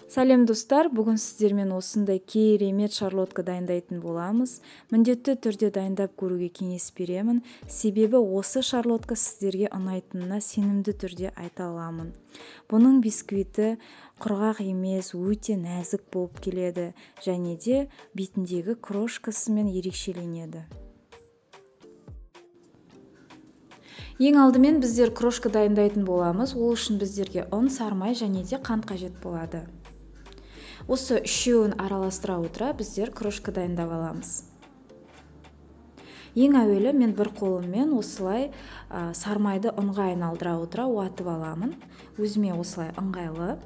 Сәлем достар, бүгін сіздермен осындай керемет шарлотка дайындайтын боламыз. Міндетті түрде дайындап көруге кеңес беремін, себебі осы шарлотка сіздерге ұнайтынына сенімді түрде айта аламын. Бұның бисквиті құрғақ емес, өте нәзік болып келеді, және де бетіндегі крошкасымен ерекшеленеді. Ең алдымен біздер крошка дайындайтын боламыз. Ол үшін біздерге ұн, сармай және де қант қажет болады. Осы үшеуін араластыра отыра біздер крошка дайындап аламыз. Ең әуелі мен бір қолыммен осылай сармайды ұнға айналдыра отыра уатып аламын. Өзіме осылай ыңғайлы.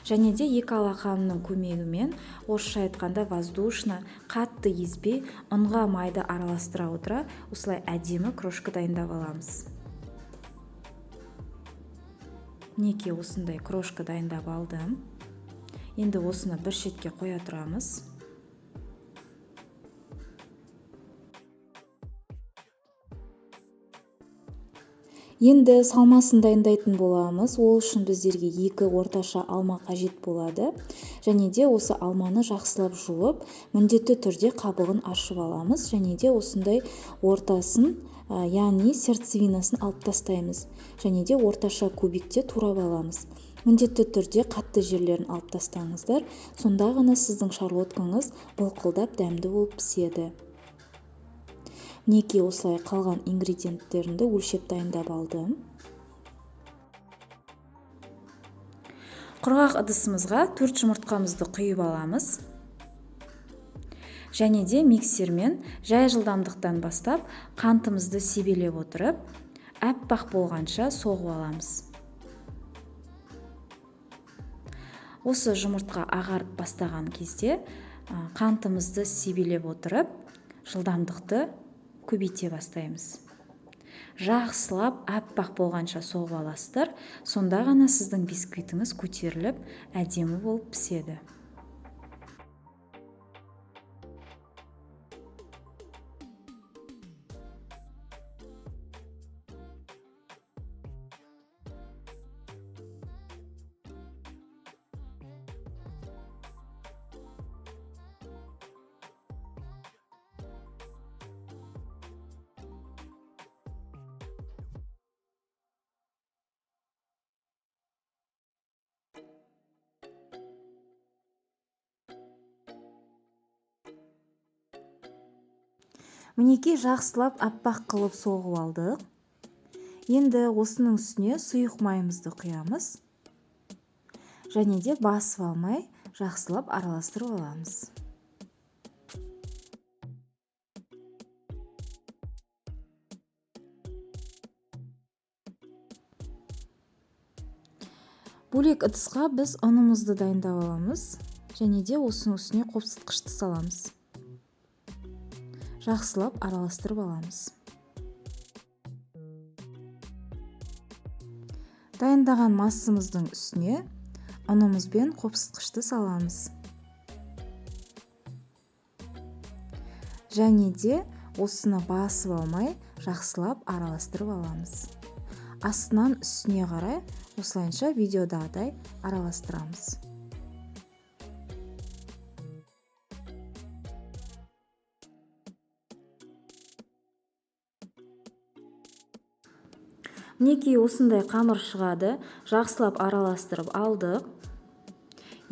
Және де екі алақанымның көмегімен, орысша айтқанда воздушно, қатты езбей, ұнға майды араластыра отыра осылай әдемі крошка дайындап аламыз. Мінекей осындай крошка дайындап алдым. Енді осыны бір шетке қоя тұрамыз. Енді салмасын дайындайтын боламыз. Ол үшін біздерге 2 орташа алма қажет болады. Және де осы алманы жақсылап жуып, міндетті түрде қабығын ашып аламыз. Және де осындай ортасын, яғни сердцевинасын алып тастаймыз. Және де орташа кубикте турап аламыз. Міндетті түрде қатты жерлерін алып тастаңыздар. Сонда ғана сіздің шарлоткаңыз былқылдап дәмді болып піседі. Мінекей осылай қалған ингредиенттерімді өлшеп дайындап алдым. Құрғақ ыдысымызға 4 жұмыртқамызды құйып аламыз. Және де миксермен жай жылдамдықтан бастап қантымызды себелеп отырып, әппақ болғанша соғып аламыз. Осы жұмыртқа ағарып бастаған кезде қантымызды себелеп отырып, жылдамдықты көбейте бастаймыз. Жақсылап әппақ болғанша соғып аласыздар, сонда ғана сіздің бисквитіңіз көтеріліп, әдемі болып піседі. Мінекей жақсылап аппақ қылып соғып алдық. Енді осының үстіне сұйық майымызды құямыз. Және де басып алмай, жақсылап араластырып аламыз. Бөлек ыдысқа біз ұнымызды дайындап аламыз. Және де осының үстіне қопсытқышты саламыз. Жақсылап араластырып аламыз. Дайындаған массамыздың үстіне ұнымызбен қопсытқышты саламыз. Және де осыны басып алмай, жақсылап араластырып аламыз. Астынан үстіне қарай осылайынша видеодағыдай араластырамыз. Мінекей осындай қамыр шығады, жақсылап араластырып алдық.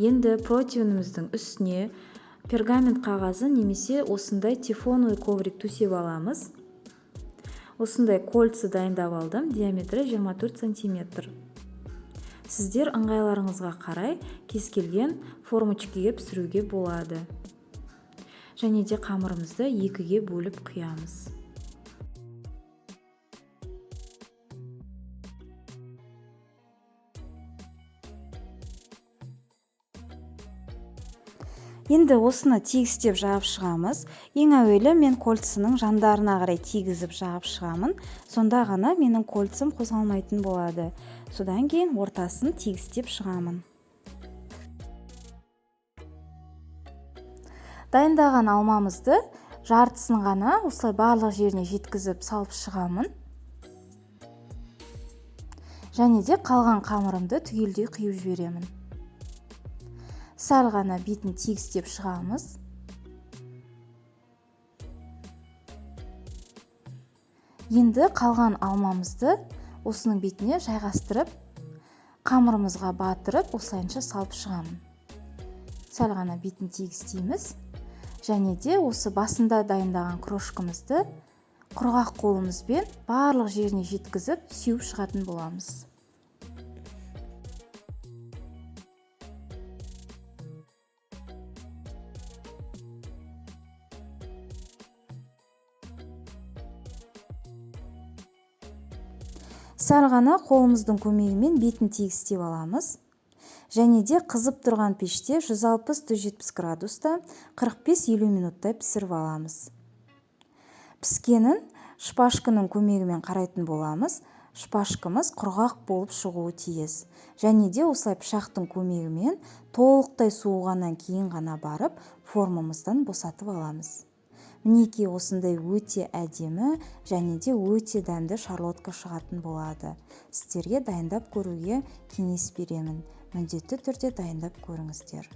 Енді протеиніміздің үстіне пергамент қағазы немесе осындай тефлоновый коврик төсеп аламыз. Осындай кольца дайындап алдым, диаметрі 24 см. Сіздер ыңғайларыңызға қарай кез келген формочкаға пісіруге болады. Және де қамырымызды 2-ге бөліп құямыз. Енді осыны тегістеп жағып шығамыз. Ең әуелі мен кольцаның жандарына қарай тегізіп жағып шығамын. Сонда ғана менің кольцам қозғалмайтын болады. Содан кейін ортасын тегістеп шығамын. Дайындаған алмамызды жартысын ғана осылай барлық жеріне жеткізіп салып шығамын. Және де қалған қамырымды түгелдей құйып жіберемін. Сәл ғана бетін тегістеп шығамыз. Енді қалған алмамызды осының бетіне жайғастырып, қамырымызға батырып, осылайынша салып шығамын. Сәл ғана бетін тегістейміз. Және де осы басында дайындаған крошкамызды құрғақ қолымызбен барлық жеріне жеткізіп, сеуіп шығатын боламыз. Сәл ғана қолымыздың көмегімен бетін тегістеп аламыз. Және де қызып тұрған пеште 160-170 градуста 45-50 минуттай пісіріп аламыз. Піскенін шпажканың көмегімен қарайтын боламыз. Шпажкамыз құрғақ болып шығуы тиіс. Және де осылай пышақтың көмегімен толықтай суығаннан кейін ғана барып формамыздан босатып аламыз. Мінекей осындай өте әдемі және де өте дәмді шарлотка шығатын болады. Сіздерге дайындап көруге кеңес беремін. Міндетті түрде дайындап көріңіздер.